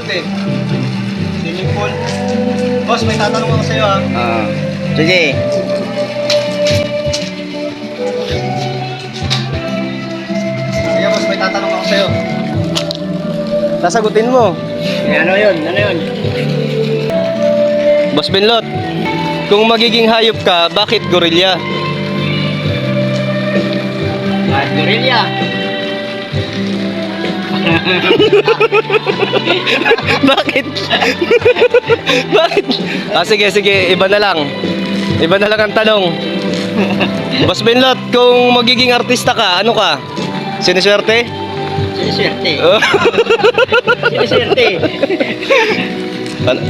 ikot eh. Swimming pool. Boss, may tatanong ako sa'yo ha. Sige. Kaya boss, may tatanong ako sa'yo. Sasagutin mo. Ano yun? Ano yun? Boss Benlot, kung magiging hayop ka, bakit gorilla? Gorilla. Bakit? Bakit? Sige, iba na lang. Iba na lang ang tanong. Boss Benlot, kung magiging artista ka, ano ka? Siniswerte? Siniswerte. Siniswerte. Ano?